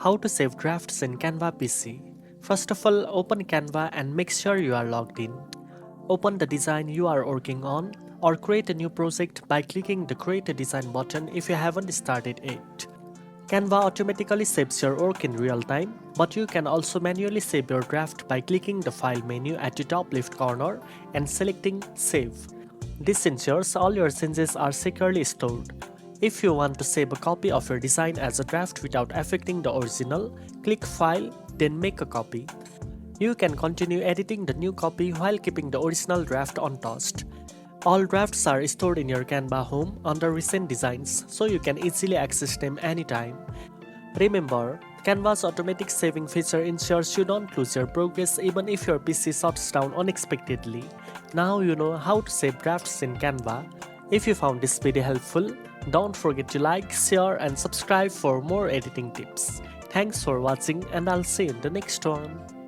How to save drafts in Canva PC. First of all, open Canva and make sure you are logged in. Open the design you are working on or create a new project by clicking the Create a Design button if you haven't started it. Canva automatically saves your work in real time, but you can also manually save your draft by clicking the File menu at the top left corner and selecting Save. This ensures all your changes are securely stored. If you want to save a copy of your design as a draft without affecting the original, click File, then Make a Copy. You can continue editing the new copy while keeping the original draft untouched. All drafts are stored in your Canva Home under Recent Designs, so you can easily access them anytime. Remember, Canva's automatic saving feature ensures you don't lose your progress even if your PC shuts down unexpectedly. Now you know how to save drafts in Canva. If you found this video helpful, don't forget to like, share and subscribe for more editing tips. Thanks for watching and I'll see you in the next one.